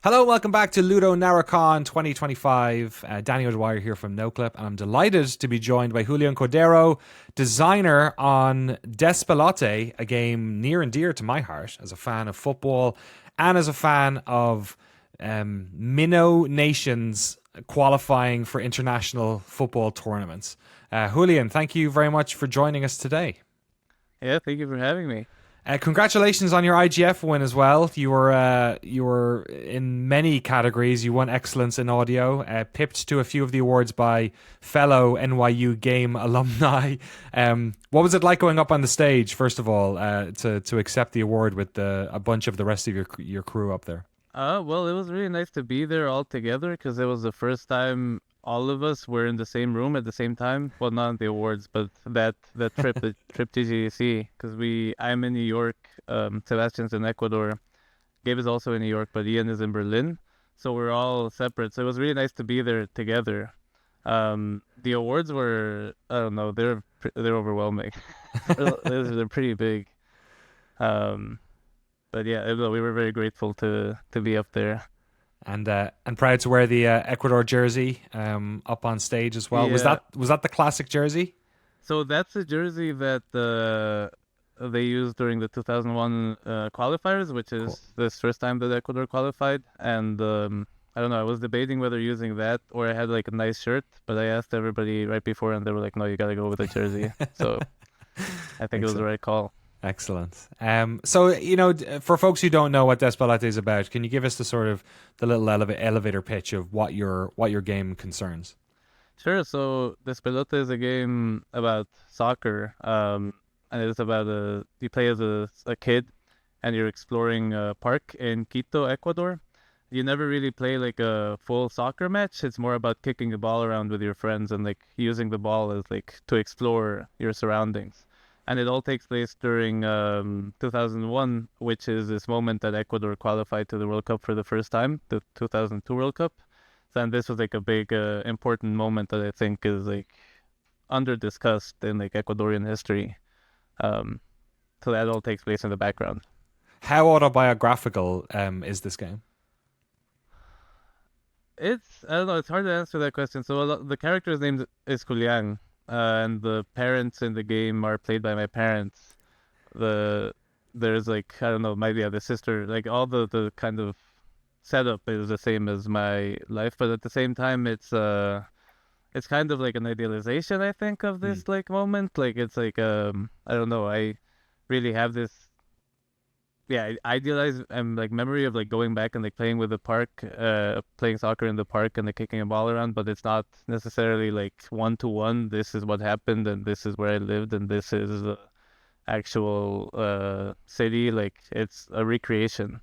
Hello, welcome back to LudoNarraCon 2025. Danny O'Dwyer here from Noclip, and I'm delighted to be joined by Julián Cordero, designer on Despelote, a game near and dear to my heart as a fan of football and as a fan of minnow nations qualifying for international football tournaments. Julián, thank you very much for joining us today. Yeah, thank you for having me. Congratulations on your IGF win as well. You were in many categories. You won excellence in audio, pipped to a few of the awards by fellow NYU game alumni. What was it like going up on the stage, first of all, to accept the award with a bunch of the rest of your crew up there? Well, it was really nice to be there all together because it was the first time all of us were in the same room at the same time. Well, not at the awards, but that trip, the trip to GDC, because I'm in New York, Sebastian's in Ecuador, Gabe is also in New York, but Ian is in Berlin, so we're all separate. So it was really nice to be there together. The awards were, I don't know, they're overwhelming. They're pretty big. Um, but yeah, we were very grateful to be up there. And proud to wear the Ecuador jersey up on stage as well. Yeah. Was that the classic jersey? So that's a jersey that they used during the 2001 qualifiers, which is Cool. this first time that Ecuador qualified. And I don't know, I was debating whether using that or I had like a nice shirt, but I asked everybody right before, and they were like, "No, you got to go with the jersey." So I think it was the Excellent. right call. Excellent. So for folks who don't know what Despelote is about, can you give us the little elevator pitch of what your game concerns? Sure. So Despelote is a game about soccer, and it's about you play as a kid, and you're exploring a park in Quito, Ecuador. You never really play like a full soccer match. It's more about kicking the ball around with your friends and like using the ball as like to explore your surroundings. And it all takes place during 2001, which is this moment that Ecuador qualified to the World Cup for the first time, the 2002 World Cup. And this was like a big important moment that I think is like under discussed in like Ecuadorian history. Um, so that all takes place in the background. How autobiographical is this game? I don't know, it's hard to answer that question. So the character's name is Julián, and the parents in the game are played by my parents. The There's like, I don't know, maybe the sister, like all the kind of setup is the same as my life, but at the same time it's kind of like an idealization, I think, of Hmm. this like moment. Like it's like I don't know, I really have this, yeah, I idealize and like memory of like going back and like playing with the park, playing soccer in the park and like kicking a ball around, but it's not necessarily like one to one. This is what happened, and this is where I lived, and this is the actual city. Like it's a recreation.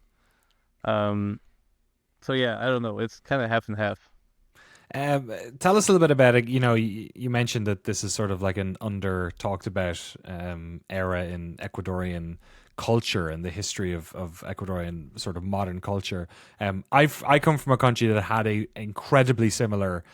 Um, so yeah, I don't know. It's kind of half and half. Tell us a little bit about it. You mentioned that this is sort of like an under talked about era in Ecuadorian culture and the history of Ecuadorian sort of modern culture. I come from a country that had a incredibly similar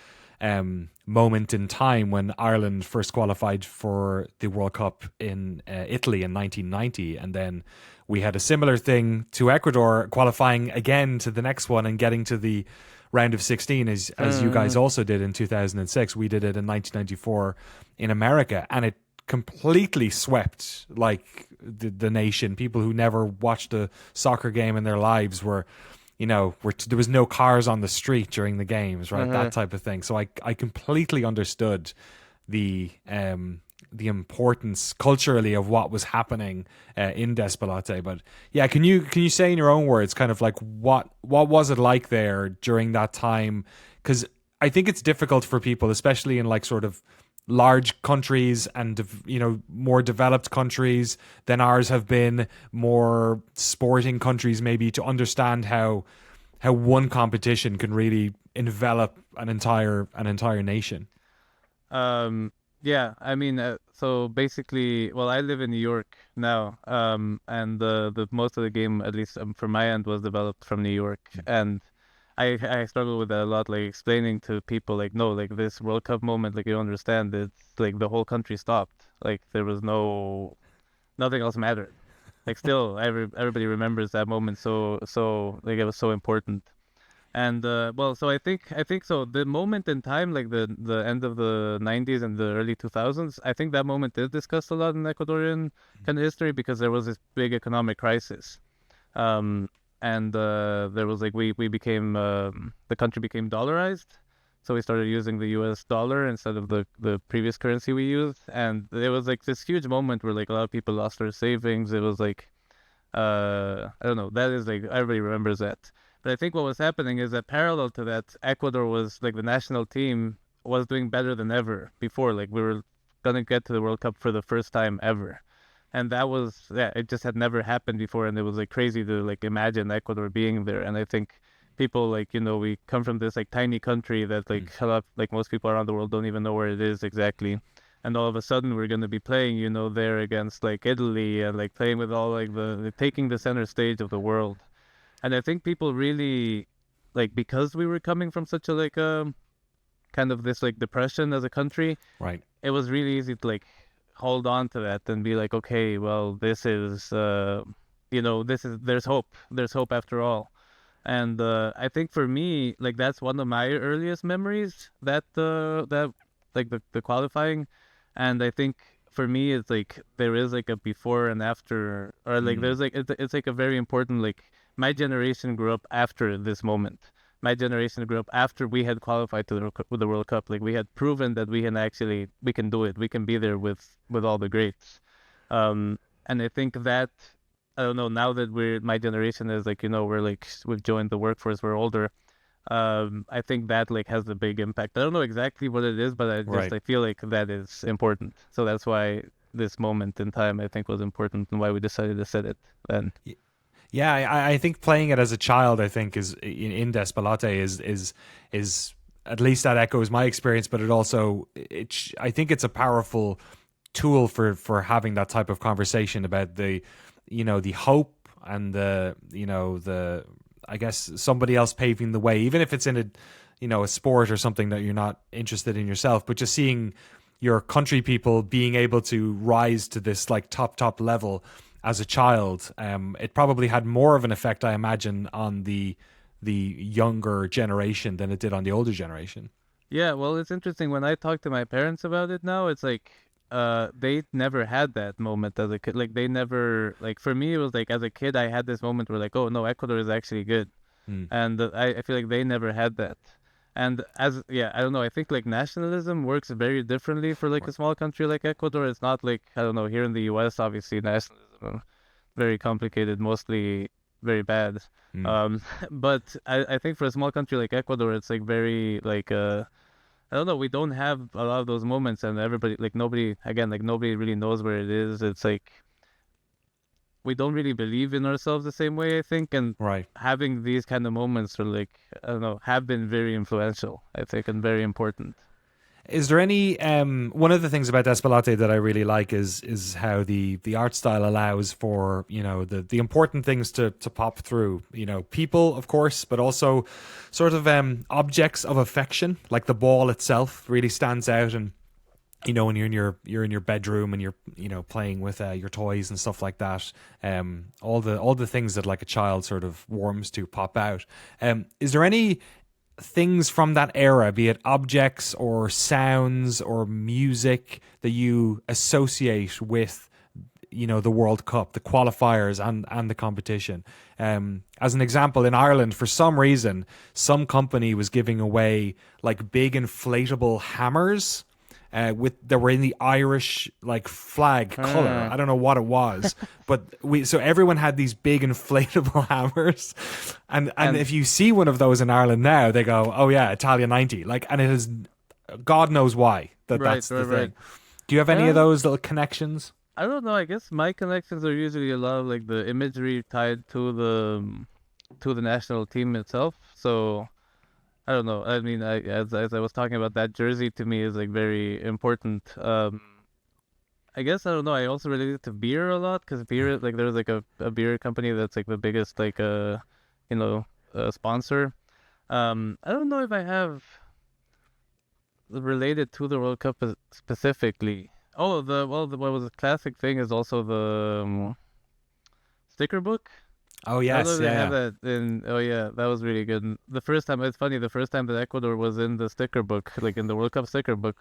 moment in time when Ireland first qualified for the World Cup in Italy in 1990, and then we had a similar thing to Ecuador qualifying again to the next one and getting to the round of 16 as you guys Mm, also did in 2006. We did it in 1994 in America, and it completely swept like the nation. People who never watched a soccer game in their lives there was no cars on the street during the games, right? That uh-huh. type of thing. So I completely understood the importance culturally of what was happening in Despelote. But yeah, can you say in your own words, kind of like what was it like there during that time? Because I think it's difficult for people, especially in like sort of large countries and more developed countries than ours have been, more sporting countries maybe, to understand how one competition can really envelop an entire nation. Yeah, I mean, so basically, well, I live in New York now, and the most of the game, at least from my end, was developed from New York, and I struggle with that a lot, like explaining to people, like, no, like this World Cup moment, like you don't understand, it's like the whole country stopped, like there was nothing else mattered, like still everybody remembers that moment, so like it was so important. And well, so I think so. The moment in time, like the end of the 90s and the early 2000s, I think that moment is discussed a lot in Ecuadorian kind of history because there was this big economic crisis. Um, and there was like we became the country became dollarized, so we started using the U.S. dollar instead of the previous currency we used, and it was like this huge moment where like a lot of people lost their savings. It was like I don't know. That is like everybody remembers that. But I think what was happening is that parallel to that, Ecuador was like the national team was doing better than ever before. Like we were gonna get to the World Cup for the first time ever. And that was yeah, it just had never happened before, and it was like crazy to like imagine Ecuador being there. And I think people like we come from this like tiny country that like a lot like most people around the world don't even know where it is exactly. And all of a sudden we're gonna be playing, there against like Italy and like playing with all like the taking the center stage of the world. And I think people really like because we were coming from such a like kind of this like depression as a country, Right. it was really easy to like hold on to that and be like, okay, well, this is this is there's hope after all. And I think for me, like that's one of my earliest memories that like the qualifying, and I think for me it's like there is like a before and after, or like there's like it's like a very important like my generation grew up after this moment. My generation grew up after we had qualified to the World Cup. Like we had proven that we can do it. We can be there with all the greats. And I think that I don't know now that my generation is like we're like we've joined the workforce. We're older. I think that like has a big impact. I don't know exactly what it is, but I feel like that is important. So that's why this moment in time I think was important and why we decided to set it then. Yeah, I think playing it as a child, I think is in Despelote is at least that echoes my experience, but it also I think it's a powerful tool for having that type of conversation about the hope and the I guess somebody else paving the way, even if it's in a sport or something that you're not interested in yourself, but just seeing your country people being able to rise to this like top level as a child, it probably had more of an effect, I imagine, on the younger generation than it did on the older generation. Yeah, well, it's interesting when I talk to my parents about it now, it's like they never had that moment as a kid. Like they never like for me it was like as a kid I had this moment where like, oh no, Ecuador is actually good. And I feel like they never had that. And I don't know, I think like nationalism works very differently for like a small country like Ecuador. It's not like, I don't know, here in the US, obviously nationalism, very complicated, mostly very bad. But I think for a small country like Ecuador, it's like very like, I don't know, we don't have a lot of those moments and everybody, like nobody, again, like nobody really knows where it is. It's like, we don't really believe in ourselves the same way, I think, and Right. having these kind of moments are like I don't know have been very influential, I think, and very important. Is there any one of the things about Despelote that I really like is how the art style allows for the important things to pop through, people of course, but also sort of objects of affection, like the ball itself really stands out. And when you're in your bedroom and you're playing with your toys and stuff like that, all the things that like a child sort of warms to pop out. Is there any things from that era, be it objects or sounds or music, that you associate with the World Cup, the qualifiers and the competition? As an example, in Ireland, for some reason, some company was giving away like big inflatable hammers that were in the Irish like flag color. I don't know what it was, but so everyone had these big inflatable hammers, and if you see one of those in Ireland now, they go, "Oh yeah, Italia 90." Like, and it is, God knows why that's the thing. Do you have any of those little connections? I don't know. I guess my connections are usually a lot of like the imagery tied to the national team itself. So I don't know. I mean, as I was talking about, that jersey to me is like very important. I guess I don't know. I also relate it to beer a lot because beer, like there's like a beer company that's like the biggest like sponsor. I don't know if I have related to the World Cup specifically. Oh, what was a classic thing is also the sticker book. Oh I don't know yes, if they yeah, have yeah. that in. Oh yeah, that was really good. And the first time, it's funny. The first time that Ecuador was in the sticker book, like in the World Cup sticker book,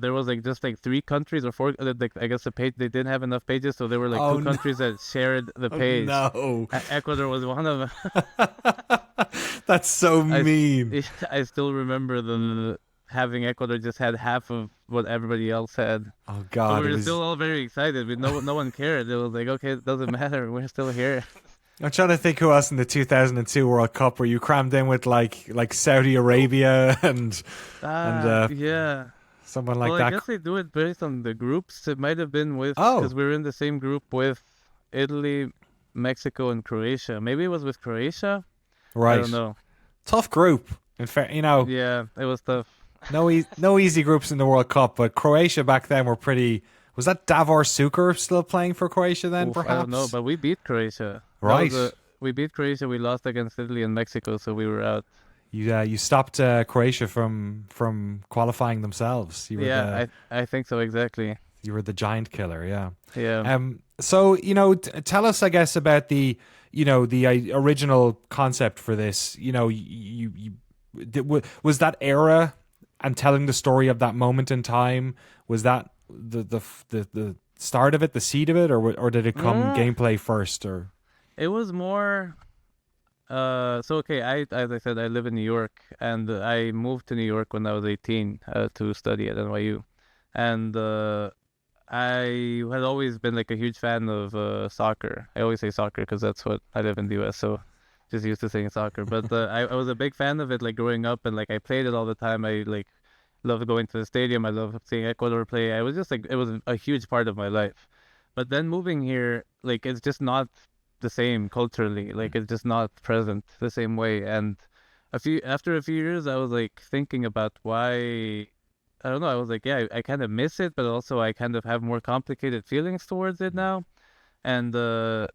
there was like just like three countries or four. Like, I guess the page they didn't have enough pages, so there were like two Oh no, countries that shared the oh, page. no. Ecuador was one of them. That's so I, mean. I still remember the having Ecuador just had half of what everybody else had. Oh But we God, it were was. still all very excited. No one cared. It was like, okay, it doesn't matter. We're still here. I'm trying to think who else in the 2002 World Cup were you crammed in with like Saudi Arabia and Yeah. someone Well, like I that. guess they do it based on the groups. It might have been with, because Oh, we were in the same group with Italy, Mexico, and Croatia. Maybe it was with Croatia. I don't right. know. Tough group. In fact, Yeah, it was tough. no easy groups in the World Cup, but Croatia back then were pretty. Was that Davor Suker still playing for Croatia then? Oof, I don't know, Perhaps. but we beat Croatia. That was Right. we beat Croatia. We lost against Italy and Mexico, so we were out. You stopped Croatia from qualifying themselves. Yeah, I think so exactly. You were the giant killer. Yeah. Yeah. So tell us, I guess, about the original concept for this. Was that era and telling the story of that moment in time, was that the start of it, the seed of it, or did it come Mm, gameplay first? Or it was more. So okay, as I said, I live in New York, and I moved to New York when I was 18 to study at NYU, and I had always been like a huge fan of soccer. I always say soccer because that's what I live in the US, so just used to saying soccer. But I was a big fan of it like growing up, and like I played it all the time. I like loved going to the stadium. I loved seeing Ecuador play. I was just like it was a huge part of my life. But then moving here, like it's just not the same culturally. Like it's just not present the same way. And after a few years, I was like thinking about why. I don't know. I was like, yeah, I kind of miss it, but also I kind of have more complicated feelings towards it now. And that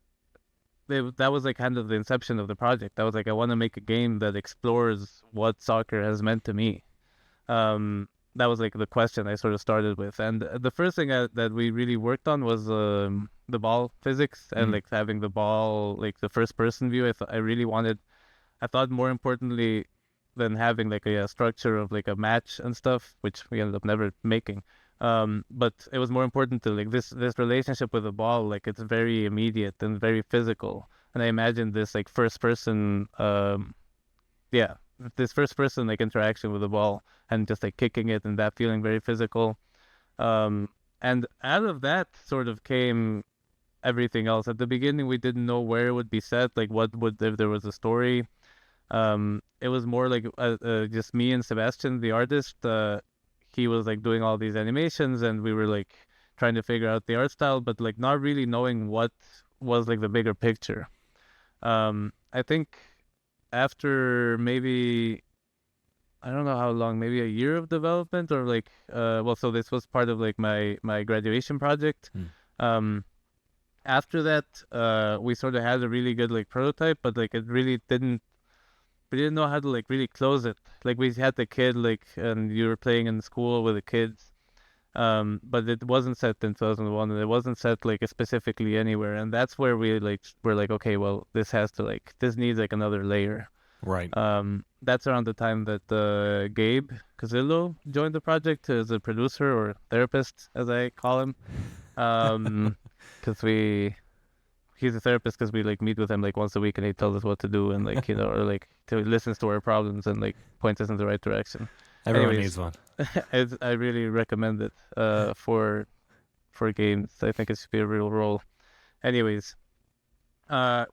was like kind of the inception of the project. I was like, I want to make a game that explores what soccer has meant to me. That was like the question I sort of started with. And the first thing that we really worked on was the ball physics and mm, like having the ball, like the first person view. I really wanted, I thought more importantly than having like a structure of like a match and stuff, which we ended up never making. But it was more important to like this relationship with the ball, like it's very immediate and very physical. And I imagined this like first person, yeah, this first person like interaction with the ball and just like kicking it and that feeling very physical. Um, and out of that sort of came everything else. At the beginning, we didn't know where it would be set, like what would if there was a story. It was more like just me and Sebastian, the artist. He was like doing all these animations, and we were like trying to figure out the art style, but like not really knowing what was like the bigger picture. I think after maybe I don't know how long, maybe a year of development or like well, so this was part of like my graduation project. mm. Um, After that, we sort of had a really good like prototype, but like it really didn't we didn't know how to like really close it. Like we had the kid like and you were playing in school with the kids. But it wasn't set in 2001 and it wasn't set like specifically anywhere. And that's where we like were like, okay, well, this has to like this needs like another layer. Right. That's around the time that Gabe Casillo joined the project as a producer or therapist, as I call him. Because he's a therapist because we like meet with him like once a week and he tells us what to do and like or like to listens to our problems and like points us in the right direction. Everyone Anyways, needs one. I really recommend it for games. I think it should be a real role. Anyways,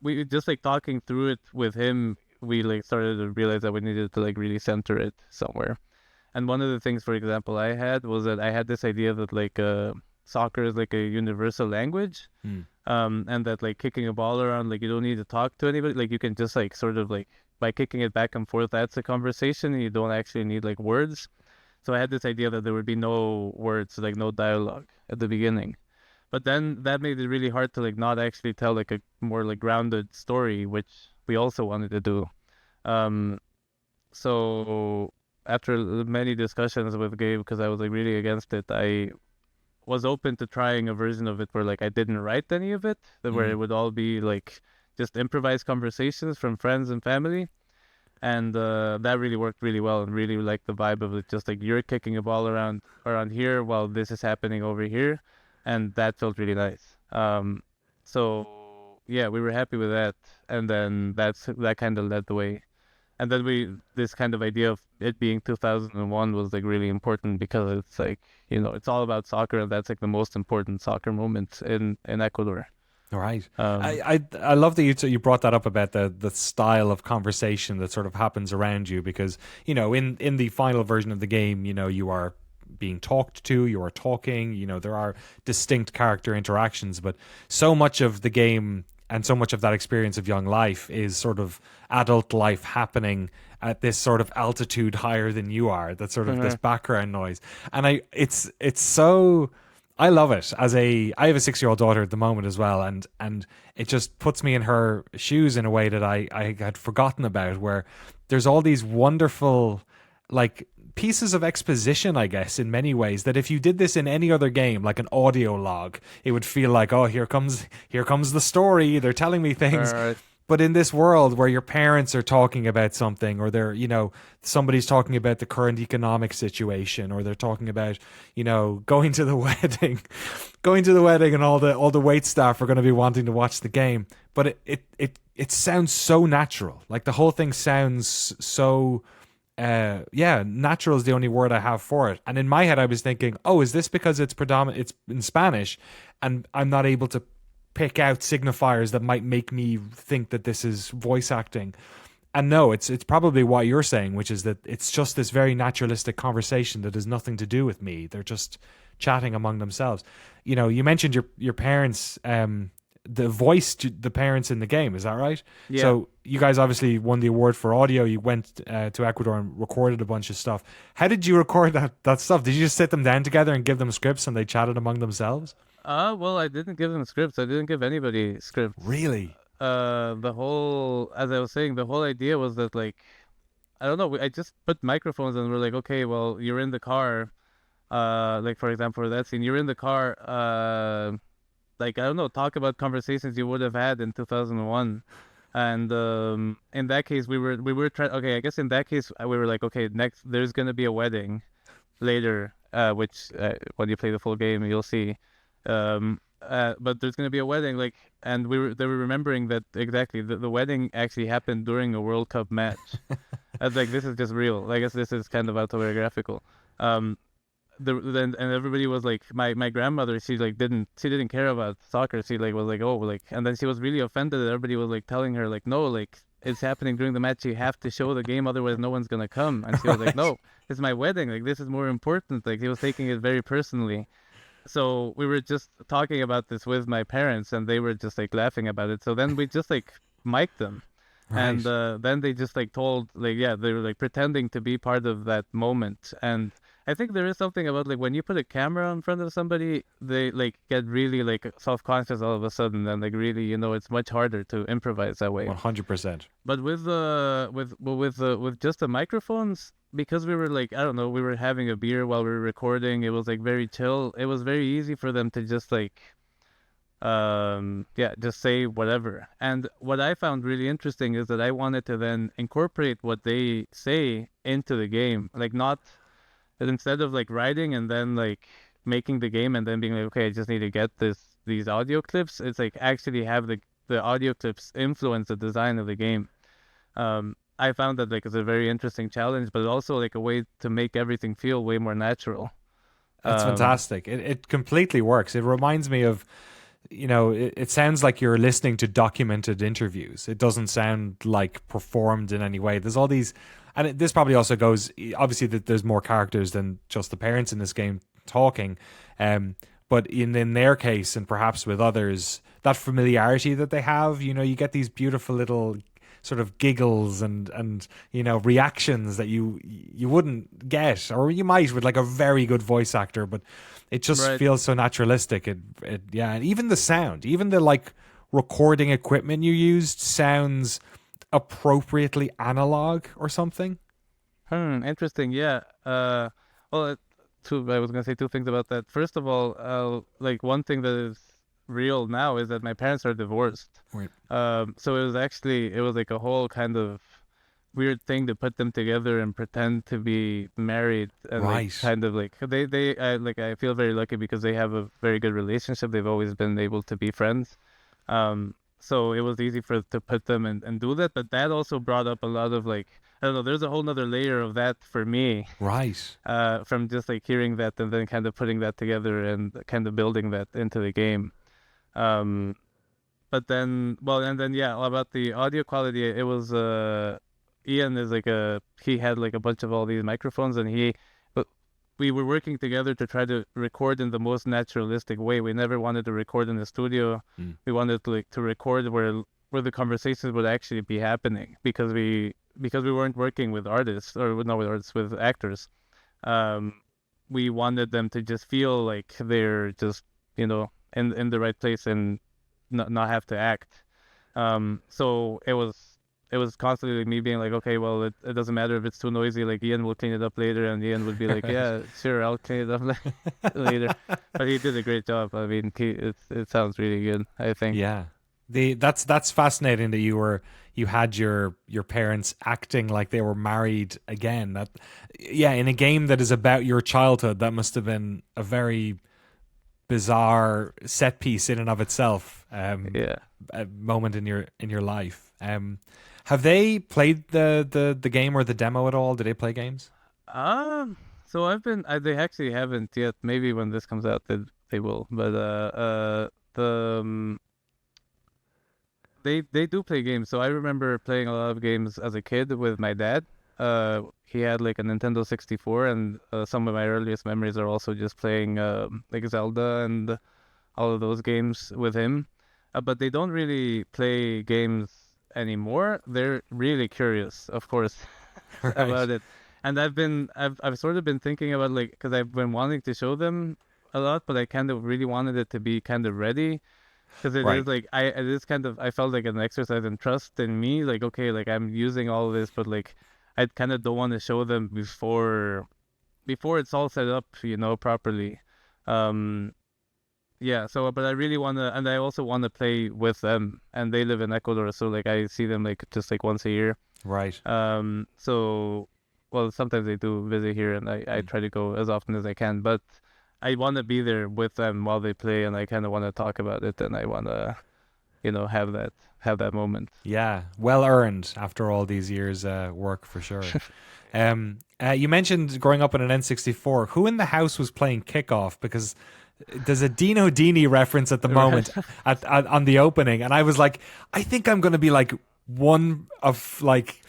we just like talking through it with him. We like started to realize that we needed to like really center it somewhere. And one of the things, for example, I had was that I had this idea that like soccer is like a universal language, Mm. and that like kicking a ball around, like you don't need to talk to anybody. Like you can just like sort of like by kicking it back and forth, that's a conversation. And you don't actually need like words. So I had this idea that there would be no words, like no dialogue at the beginning. But then that made it really hard to like not actually tell like a more like grounded story, which we also wanted to do. Um, so after many discussions with Gabe, because I was like really against it, I was open to trying a version of it where like I didn't write any of it, that where it Mm. would all be like just improvised conversations from friends and family. And that really worked really well, and really like the vibe of it. Just like you're kicking a ball around here while this is happening over here, and that felt really nice. So yeah, we were happy with that, and then that kind of led the way. And then this kind of idea of it being 2001 was like really important, because it's like, it's all about soccer, and that's like the most important soccer moment in Ecuador. All right. I love that you brought that up about the style of conversation that sort of happens around you, because in the final version of the game, you are being talked to, you are talking, there are distinct character interactions, but so much of the game and so much of that experience of young life is sort of adult life happening at this sort of altitude higher than you are. That's sort of this background noise, and it's so. I love it. I have a 6-year-old daughter at the moment as well, and it just puts me in her shoes in a way that I had forgotten about, where there's all these wonderful like pieces of exposition, I guess, in many ways, that if you did this in any other game, like an audio log, it would feel like, oh, here comes the story, they're telling me things. But in this world where your parents are talking about something, or they're, somebody's talking about the current economic situation, or they're talking about, going to the wedding, and all the wait staff are going to be wanting to watch the game. But it sounds so natural. Like the whole thing sounds so, natural is the only word I have for it. And in my head, I was thinking, oh, is this because it's in Spanish, and I'm not able to pick out signifiers that might make me think that this is voice acting? And no, it's probably what you're saying, which is that it's just this very naturalistic conversation that has nothing to do with me. They're just chatting among themselves. You mentioned your parents, the voice to the parents in the game, is that right? Yeah. So you guys obviously won the award for audio. You went to Ecuador and recorded a bunch of stuff. How did you record that stuff? Did you just sit them down together and give them scripts and they chatted among themselves? Well, I didn't give them scripts. I didn't give anybody scripts. Really? As I was saying, the whole idea was that, like, I don't know, I just put microphones, and we're like, okay, well, you're in the car, like, for example, for that scene, you're in the car, like, I don't know, talk about conversations you would have had in 2001. And in that case, we were trying, okay, I guess in that case, we were like, okay, next, there's going to be a wedding later, which, when you play the full game, you'll see. But there's going to be a wedding, like, and they were remembering that exactly the wedding actually happened during a World Cup match. I was like, this is just real. I guess this is kind of autobiographical. And everybody was like, my grandmother, she didn't care about soccer. She like was like, oh, like, and then she was really offended that everybody was like telling her like, no, like, it's happening during the match. You have to show the game, otherwise no one's gonna come. And she was like, no, it's my wedding. Like, this is more important. Like, he was taking it very personally. So we were just talking about this with my parents, and they were just like laughing about it. So then we just like mic'd them. Right. And then they just like told, like, yeah, they were like pretending to be part of that moment. And I think there is something about like when you put a camera in front of somebody, they like get really like self-conscious all of a sudden, and like really, it's much harder to improvise that way. 100%. But with just the microphones, because we were like, I don't know, we were having a beer while we were recording, it was like very chill. It was very easy for them to just like just say whatever. And what I found really interesting is that I wanted to then incorporate what they say into the game, like not that instead of like writing and then like making the game and then being like, okay, I just need to get these audio clips. It's like actually have the audio clips influence the design of the game. I found that like it's a very interesting challenge, but also like a way to make everything feel way more natural. That's fantastic. It completely works. It reminds me of, it sounds like you're listening to documented interviews. It doesn't sound like performed in any way. There's all these, and this probably also goes, obviously that there's more characters than just the parents in this game talking. But in their case, and perhaps with others, that familiarity that they have, you get these beautiful little sort of giggles and reactions that you wouldn't get, or you might with like a very good voice actor, but it just feels so naturalistic. And even the sound, even the like recording equipment you used sounds appropriately analog or something. Interesting. Yeah. Well, I was gonna say two things about that. First of all, like one thing that is real now is that my parents are divorced. Right. So it was like a whole kind of weird thing to put them together and pretend to be married, and like Right. kind of like I feel very lucky because they have a very good relationship. They've always been able to be friends. So it was easy to put them and do that, but that also brought up a lot of like, I don't know, there's a whole nother layer of that for me, Right. from just like hearing that and then kind of putting that together and kind of building that into the game. Um, but then, well, and then yeah, about the audio quality, it was Ian is like he had like a bunch of all these microphones, and but we were working together to try to record in the most naturalistic way. We never wanted to record in the studio. We wanted to record where the conversations would actually be happening, because we weren't working with artists, or not with artists, with actors. We wanted them to just feel like they're just, in the right place and not have to act. So it was constantly like me being like, okay, well, it doesn't matter if it's too noisy. Like Ian will clean it up later, and Ian would be like, yeah, sure, I'll clean it up later. But he did a great job. I mean, it sounds really good, I think. Yeah. That's fascinating that you had your parents acting like they were married again. That, yeah, in a game that is about your childhood, that must have been a very bizarre set piece in and of itself. Yeah. A moment in your life. Have they played the game or the demo at all? Did they play games? So they actually haven't yet. Maybe when this comes out, they will. But they do play games. So I remember playing a lot of games as a kid with my dad. He had like a Nintendo 64, and some of my earliest memories are also just playing like Zelda and all of those games with him. But they don't really play games anymore. They're really curious, of course, Right. about it. And I've sort of been thinking about, like, because I've been wanting to show them a lot, but I kind of really wanted it to be kind of ready. Because it Right. is like it is kind of, I felt like an exercise in trust in me. Like, okay, like I'm using all of this, but like I kind of don't want to show them before it's all set up, properly. Yeah. So, but I really want to, and I also want to play with them. And they live in Ecuador, so like I see them like just like once a year. Right. So, well, sometimes they do visit here, and I try to go as often as I can. But I want to be there with them while they play, and I kind of want to talk about it, and I want to, have that moment. Yeah, well earned after all these years' work, for sure. You mentioned growing up on an N64. Who in the house was playing Kickoff? Because there's a Dino Dini reference at the moment on the opening, and I was like, I think I'm going to be like one of like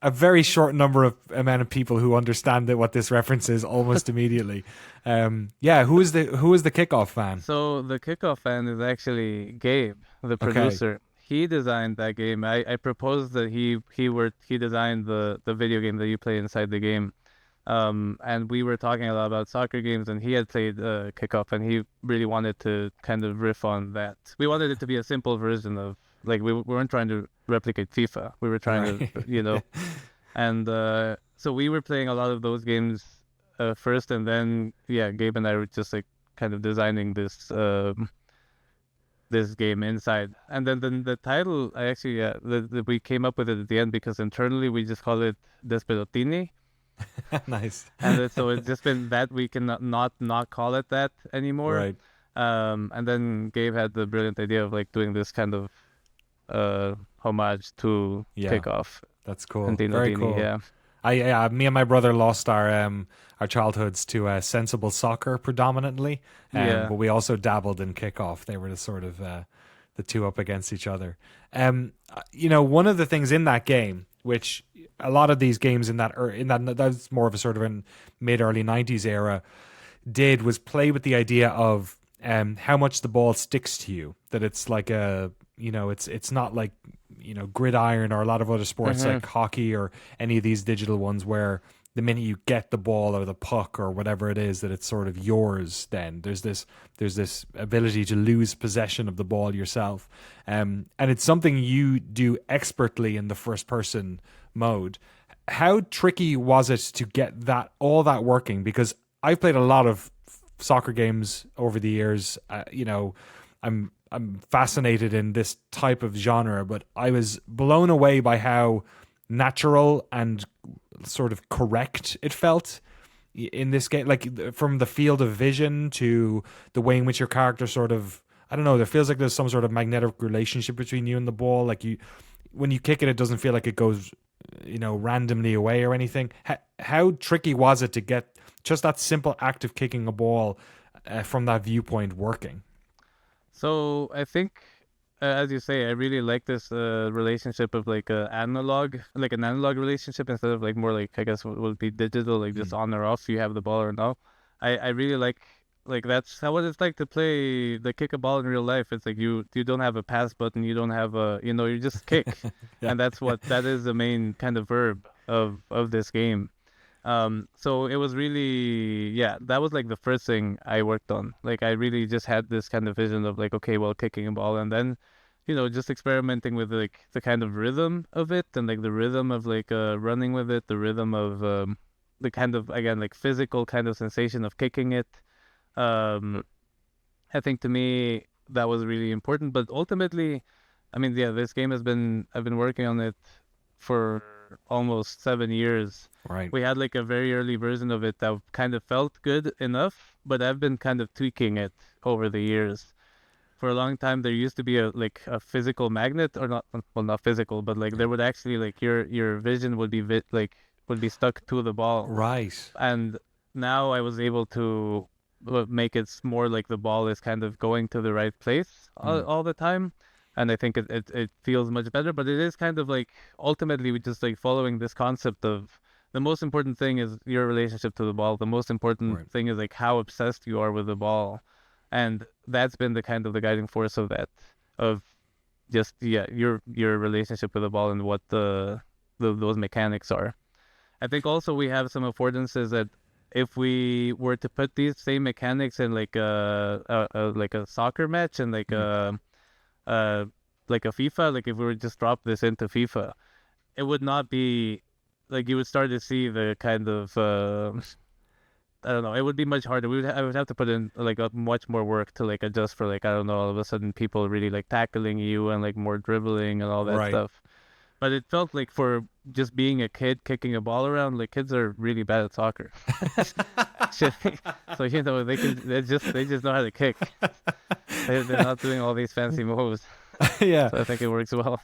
a very short amount of people who understand what this reference is almost immediately. Yeah, who is the Kickoff fan? So the Kickoff fan is actually Gabe, the producer. Okay. He designed that game. I proposed that he designed the video game that you play inside the game. And we were talking a lot about soccer games, and he had played Kickoff, and he really wanted to kind of riff on that. We wanted it to be a simple version of, like, we weren't trying to replicate FIFA. We were trying to, and so we were playing a lot of those games first, and then, yeah, Gabe and I were just like kind of designing this this game inside. And then the title, I actually, we came up with it at the end because internally we just call it Despelotini. Nice. And so it's just been that we can not call it that anymore. Right. And then Gabe had the brilliant idea of like doing this kind of homage to Kickoff. That's cool. Very cool. Yeah. Me and my brother lost our childhoods to sensible soccer predominantly, but we also dabbled in Kickoff. They were the sort of the two up against each other. One of the things in that game, which a lot of these games in that's more of a sort of in mid early 90s era did, was play with the idea of how much the ball sticks to you. That it's like it's not like gridiron or a lot of other sports like hockey or any of these digital ones where the minute you get the ball or the puck or whatever it is, that it's sort of yours. Then there's this ability to lose possession of the ball yourself, and it's something you do expertly in the first person mode. How tricky was it to get all that working? Because I've played a lot of soccer games over the years. I'm I'm fascinated in this type of genre, but I was blown away by how natural and sort of correct it felt in this game. Like from the field of vision to the way in which your character sort of, I don't know, there feels like there's some sort of magnetic relationship between you and the ball. Like when you kick it, it doesn't feel like it goes, randomly away or anything. How tricky was it to get just that simple act of kicking a ball from that viewpoint working? So I think, as you say, I really like this relationship of like an analog relationship instead of like more like, I guess what would be digital, like just on or off, you have the ball or no. I really like that's how what it's like to play the kick a ball in real life. It's like you don't have a pass button, you don't have you just kick, Yeah. and that is the main kind of verb of this game. So it was really, yeah, that was like the first thing I worked on. Like I really just had this kind of vision of like, okay, well, kicking a ball, and then, just experimenting with like the kind of rhythm of it, and like the rhythm of like running with it, the rhythm of the kind of, again, like physical kind of sensation of kicking it. Um, I think to me that was really important. But ultimately, I mean, yeah, this game I've been working on it for almost 7 years. Right. We had like a very early version of it that kind of felt good enough, but I've been kind of tweaking it over the years. For a long time, there used to be a physical magnet, or not, well, not physical, but like there would actually like your vision would be would be stuck to the ball. Right. And now I was able to make it more like the ball is kind of going to the right place all the time. And I think it feels much better, but it is kind of like ultimately we just like following this concept of the most important thing is your relationship to the ball. The most important thing is like how obsessed you are with the ball. And that's been the kind of the guiding force of that, of just, yeah, your relationship with the ball and what those mechanics are. I think also we have some affordances that if we were to put these same mechanics in like a soccer match and like a FIFA, like if we were to just drop this into FIFA, it would not be like you would start to see the kind of I don't know, it would be much harder. I would have to put in like a much more work to like adjust for like, I don't know, all of a sudden people really like tackling you and like more dribbling and all that stuff. But it felt like for just being a kid kicking a ball around, like kids are really bad at soccer. So they just know how to kick. They're not doing all these fancy moves. Yeah. So I think it works well.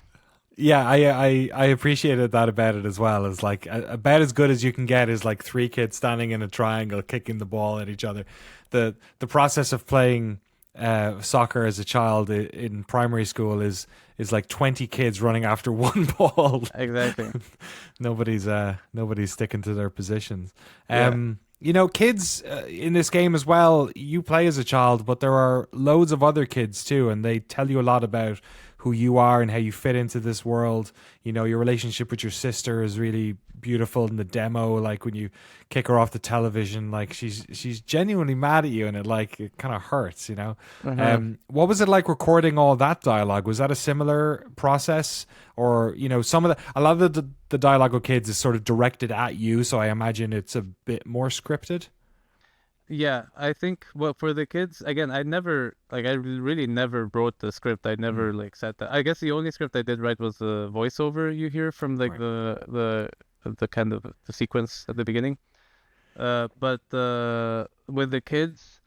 Yeah, I appreciated that about it as well. It's like about as good as you can get is like three kids standing in a triangle kicking the ball at each other. The process of playing soccer as a child in primary school is like 20 kids running after one ball. Exactly. Nobody's sticking to their positions. Yeah. Kids in this game as well, you play as a child, but there are loads of other kids too, and they tell you a lot about who you are and how you fit into this world. Your relationship with your sister is really beautiful in the demo. Like when you kick her off the television, like she's genuinely mad at you, and it kind of hurts. What was it like recording all that dialogue? Was that a similar process, or a lot of the dialogue of kids is sort of directed at you, so I imagine it's a bit more scripted. Yeah, I think, well, for the kids, again, I really never wrote the script. I never like said that. I guess the only script I did write was the voiceover you hear from like the kind of the sequence at the beginning. But with the kids,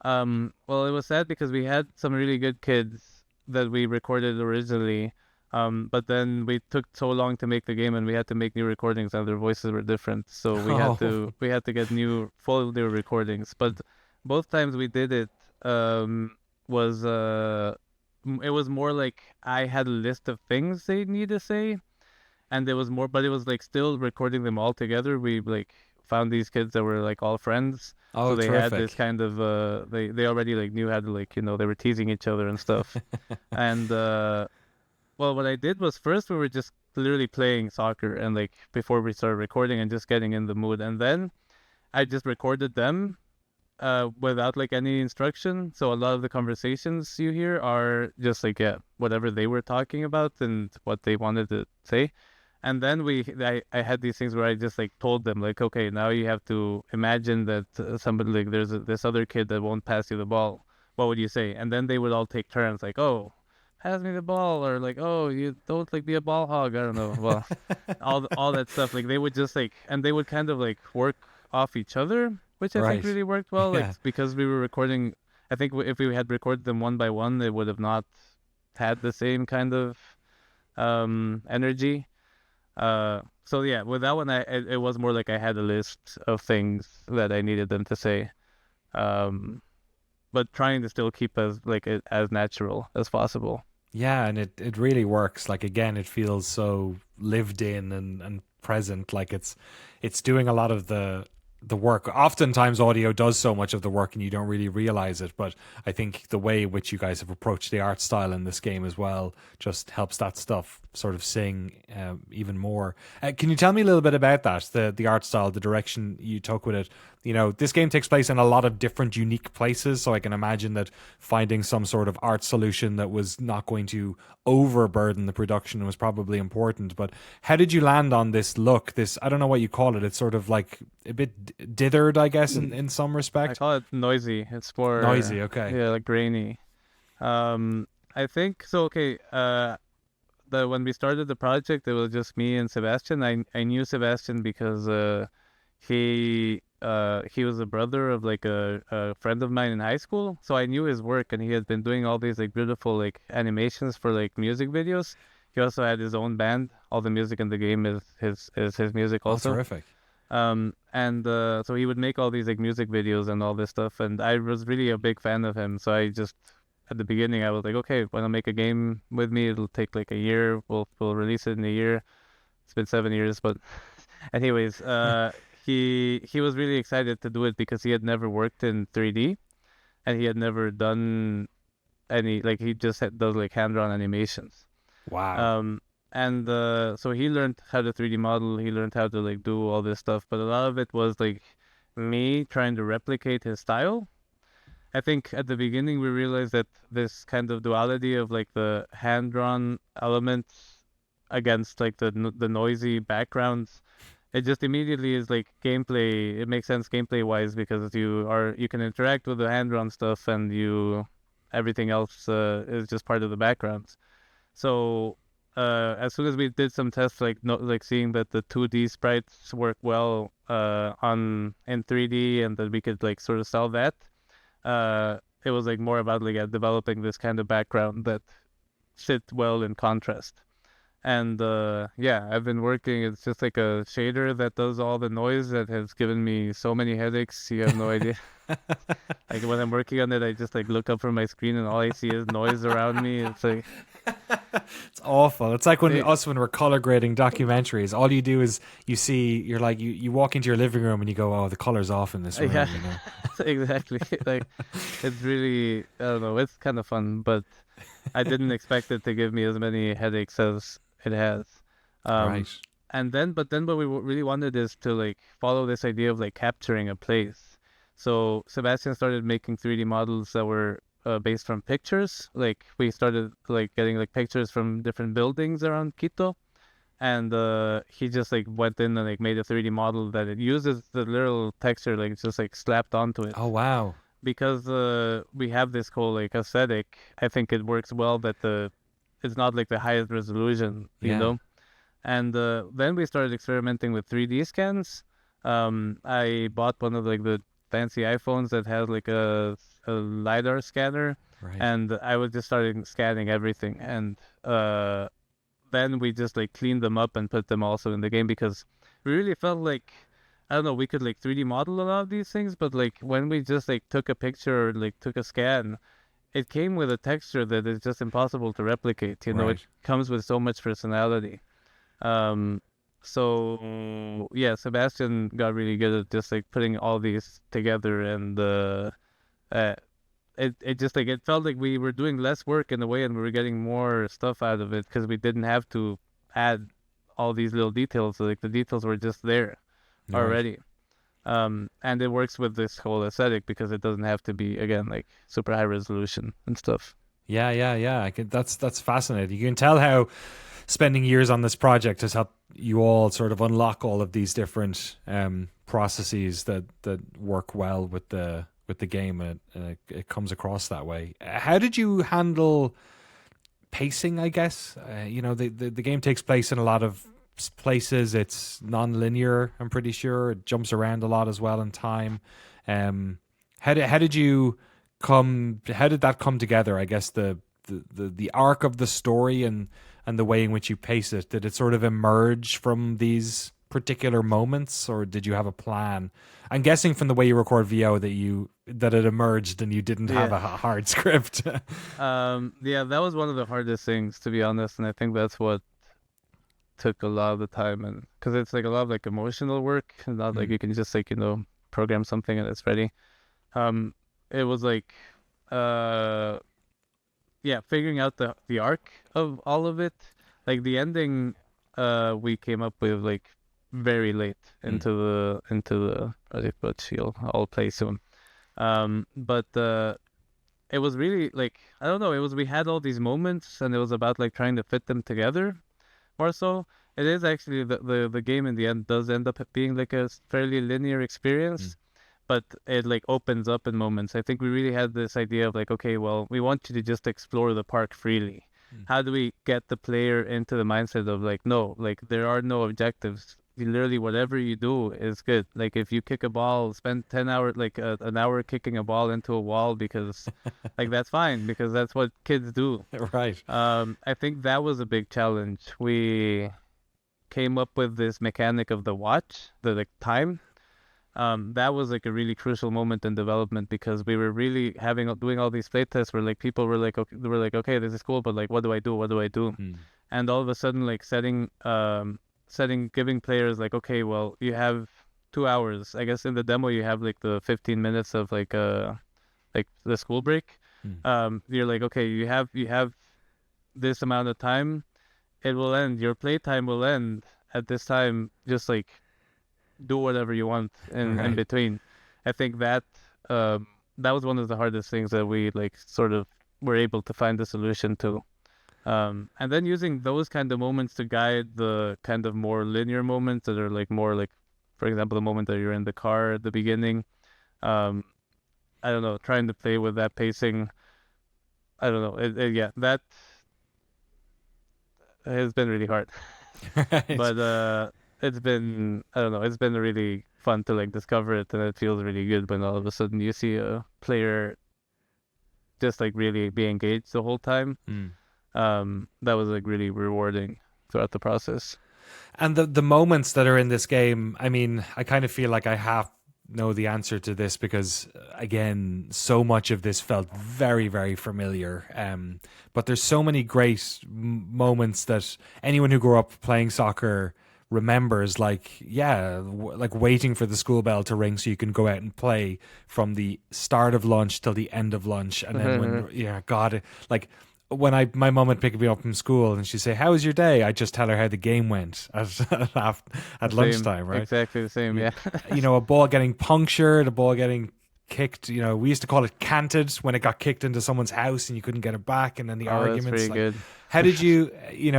well, it was sad because we had some really good kids that we recorded originally. But then we took so long to make the game, and we had to make new recordings, and their voices were different. So we had to get full new recordings. But both times we did it, was it was more like I had a list of things they need to say, and but it was like still recording them all together. We like found these kids that were like all friends. Oh, so they terrific. had this kind of they already like knew how to like they were teasing each other and stuff, and. Well, what I did was first we were just literally playing soccer and like before we started recording and just getting in the mood. And then I just recorded them without like any instruction. So a lot of the conversations you hear are just like, yeah, whatever they were talking about and what they wanted to say. And then I had these things where I just like told them like, okay, now you have to imagine that somebody like there's this other kid that won't pass you the ball. what would you say? And then they would all take turns, like, oh, pass me the ball, or like, oh, you don't like be a ball hog. I don't know. Well, all that stuff. Like they would just like, and they would kind of like work off each other, which I think Right. really worked well. Like Yeah. because we were recording, I think if we had recorded them one by one, they would have not had the same kind of energy. So yeah, with that one, it was more like I had a list of things that I needed them to say, but trying to still keep as natural as possible. Yeah, and it really works. Like again, it feels so lived in and present. Like it's doing a lot of the work. Oftentimes audio does so much of the work and you don't really realize it, but I think the way in which you guys have approached the art style in this game as well just helps that stuff sort of sing even more. Can you tell me a little bit about that, the art style, the direction you took with it? You know, this game takes place in a lot of different unique places, so I can imagine that finding some sort of art solution that was not going to overburden the production was probably important. But how did you land on this look? This, I don't know what you call it. It's sort of like a bit dithered, I guess, in some I respect. call it noisy. It's more Noisy, okay. yeah, like grainy. I think so. Okay. When we started the project, it was just me and Sebastian. I knew Sebastian because he was a brother of like a friend of mine in high school, so I knew his work, and he had been doing all these like beautiful like animations for like music videos. He also had his own band. All the music in the game is his music Oh, also. terrific. And so he would make all these like music videos and all this stuff, and I was really a big fan of him. So I just at the beginning I was like, okay, when I make a game with me, it'll take like a year. We'll release it in a year. It's been 7 years, but anyways, he was really excited to do it because he had never worked in 3D, and he had never done any like he just does like hand-drawn animations. Wow. And so he learned how to 3D model. He learned how to like do all this stuff, but a lot of it was like me trying to replicate his style. I think at the beginning we realized that this kind of duality of like the hand-drawn elements against like the noisy backgrounds, it just immediately is like gameplay. It makes sense gameplay wise because you can interact with the hand-drawn stuff, and everything else is just part of the background. So as soon as we did some tests, like like seeing that the 2D sprites work well in 3D, and that we could like sort of sell that, it was like more about like developing this kind of background that sit well in contrast. And yeah, I've been working. It's just like a shader that does all the noise that has given me so many headaches. You have no idea. Like when I'm working on it, I just like look up from my screen and all I see is noise around me. It's like It's awful. It's like when they, we're color grading documentaries, all you do is you walk into your living room and you go, oh, the color's off in this room, yeah, you know. exactly. Like it's really, I don't know. It's kind of fun, but I didn't expect it to give me as many headaches as it has. Right. But then what we really wanted is to like follow this idea of like capturing a place. So Sebastian started making 3D models that were based from pictures. Like we started like getting like pictures from different buildings around Quito, and he just like went in and like made a 3D model that it uses the literal texture like it's just like slapped onto it. Oh, wow. Because we have this whole like aesthetic, I think it works well that it's not like the highest resolution, you Yeah. know. And then we started experimenting with 3D scans. I bought one of like the fancy iPhones that has like a LiDAR scanner, Right. and I was just starting scanning everything. And then we just like cleaned them up and put them also in the game because we really felt like, I don't know, we could like 3D model a lot of these things, but like when we just like took a picture or like took a scan, it came with a texture that is just impossible to replicate. You know, Right. it comes with so much personality. So yeah, Sebastian got really good at just like putting all these together, and it just like it felt like we were doing less work in a way, and we were getting more stuff out of it because we didn't have to add all these little details. Like the details were just there Right. already. And it works with this whole aesthetic because it doesn't have to be again like super high resolution and stuff. Yeah. That's fascinating. You can tell how spending years on this project has helped you all sort of unlock all of these different processes that work well with with the game, and it comes across that way. How did you handle pacing, I guess? The game takes place in a lot of places. It's non-linear, I'm pretty sure. It jumps around a lot as well in time. How did you come? How did that come together? I guess the arc of the story and the way in which you pace it. Did it sort of emerge from these particular moments, or did you have a plan? I'm guessing from the way you record VO that it emerged and you didn't have a hard script. Yeah, that was one of the hardest things, to be honest, and I think that's what took a lot of the time, and because it's like a lot of like emotional work, and not like you can just like program something and it's ready. It was like figuring out the arc of all of it. Like the ending we came up with like very late into the project, but I'll play soon. But it was really like, I don't know, we had all these moments, and it was about like trying to fit them together more so. It is actually the game in the end does end up being like a fairly linear experience, but it like opens up in moments. I think we really had this idea of like, okay, well, we want you to just explore the park freely. How do we get the player into the mindset of like, no, like there are no objectives. Literally whatever you do is good. Like if you kick a ball, spend 10 hours, like an hour kicking a ball into a wall, because like that's fine, because that's what kids do. Right. I think that was a big challenge. We came up with this mechanic of the watch, the like time. That was like a really crucial moment in development, because we were really doing all these playtests where like people were like, okay, this is cool, but like what do I do? And all of a sudden like giving players like, okay, well, you have 2 hours. I guess in the demo you have like the 15 minutes of like the school break. You're like, okay, you have this amount of time. It will end. Your playtime will end at this time. Just like do whatever you want in between. I think that that was one of the hardest things that we like sort of were able to find the solution to. And then using those kind of moments to guide the kind of more linear moments that are like more like, for example, the moment that you're in the car at the beginning. I don't know, trying to play with that pacing. I don't know. That has been really hard. Right. But it's been, I don't know, it's been really fun to like discover it, and it feels really good when all of a sudden you see a player just like really be engaged the whole time. That was like really rewarding throughout the process. And the moments that are in this game, I mean, I kind of feel like I half know the answer to this, because again, so much of this felt very, very familiar. But there's so many great moments that anyone who grew up playing soccer remembers, like, like waiting for the school bell to ring so you can go out and play from the start of lunch till the end of lunch. And then when my mum would pick me up from school and she'd say, "How was your day?" I just tell her how the game went at lunchtime, right? Exactly the same, yeah. A ball getting punctured, a ball getting kicked. We used to call it canted when it got kicked into someone's house and you couldn't get it back, and then the arguments. That's pretty good. How did you,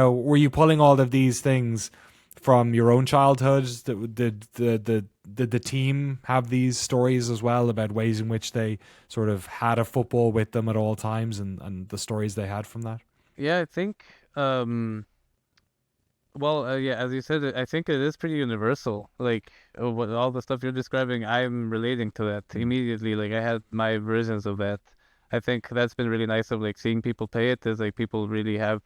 were you pulling all of these things from your own childhood? Did the team have these stories as well about ways in which they sort of had a football with them at all times, and the stories they had from that? Yeah, I think, as you said, I think it is pretty universal. Like, what all the stuff you're describing, I'm relating to that immediately. Like, I had my versions of that. I think that's been really nice of like seeing people play it, is like people really have,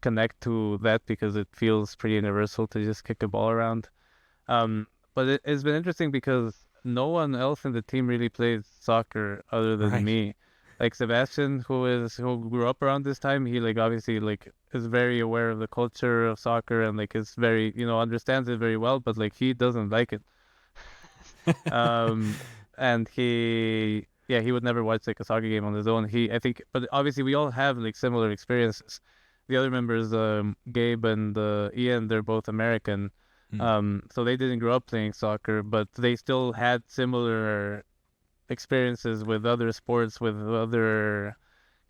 connect to that, because it feels pretty universal to just kick a ball around. But it's been interesting because no one else in the team really plays soccer other than me. Like Sebastian, who grew up around this time, he like obviously like is very aware of the culture of soccer, and like is very, understands it very well, but like he doesn't like it. And he would never watch like a soccer game on his own. But obviously we all have like similar experiences. The other members, Gabe and Ian, they're both American. So they didn't grow up playing soccer, but they still had similar experiences with other sports, with other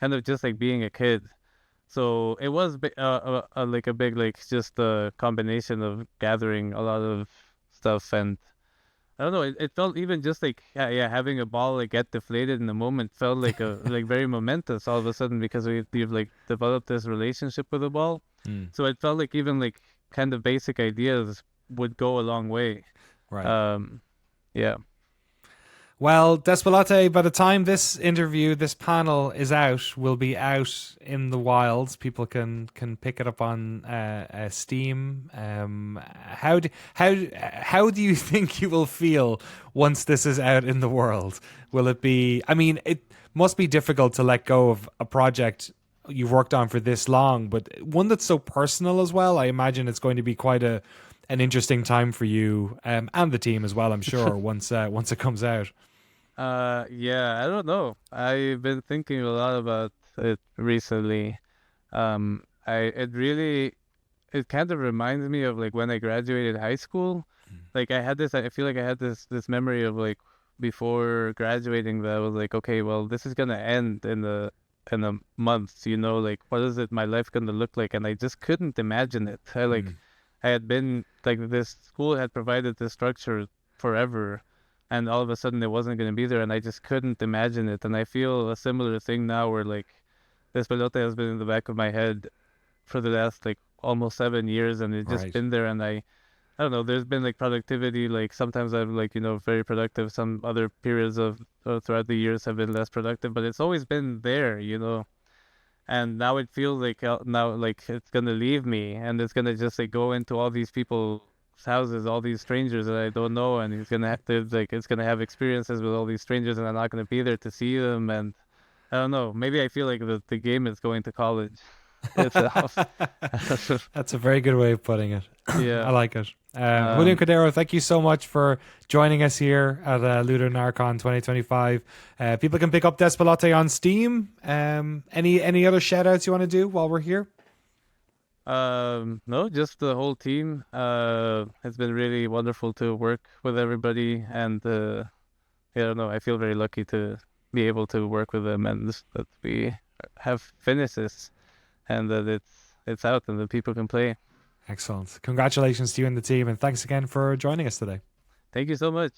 kind of just like being a kid. So it was like a big, like just a combination of gathering a lot of stuff. And I don't know. It felt even just like yeah, having a ball like get deflated in the moment felt like a like very momentous all of a sudden because we've like developed this relationship with the ball. Mm, So it felt like even like kind of basic ideas would go a long way. right. Um, yeah. Well, Despelote, by the time this interview, this panel is out, will be out in the wilds. People can pick it up on Steam. How do you think you will feel once this is out in the world? Will it be? I mean, it must be difficult to let go of a project you've worked on for this long, but one that's so personal as well. I imagine it's going to be quite an interesting time for you and the team as well. I'm sure once it comes out. Yeah, I don't know. I've been thinking a lot about it recently. It really, it kind of reminds me of like when I graduated high school. Like I feel like I had this memory of like before graduating that I was like, okay, well, this is gonna end in a month, like what is it my life gonna look like? And I just couldn't imagine it. I had been like this school had provided this structure forever, and all of a sudden it wasn't going to be there, and I just couldn't imagine it. And I feel a similar thing now where like this pelote has been in the back of my head for the last like almost 7 years, and it's just Right. been there. And I don't know, there's been like productivity, like sometimes I'm like, very productive, some other periods of throughout the years have been less productive, but it's always been there. And now it feels like now like it's gonna leave me, and it's gonna just like go into all these people's houses, all these strangers that I don't know, and he's gonna have to like it's gonna have experiences with all these strangers, and I'm not gonna be there to see them. And I don't know, maybe I feel like the game is going to college itself. That's a very good way of putting it. I Yeah. like it. Julián Um, Cordero, thank you so much for joining us here at LudoNarraCon 2025. People can pick up Despelote on Steam. Any other shout outs you want to do while we're here? no, just the whole team. It's been really wonderful to work with everybody, and I don't know, I feel very lucky to be able to work with them, and that we have finished this, and that it's out and that people can play. Excellent. Congratulations to you and the team, and thanks again for joining us today. Thank you so much.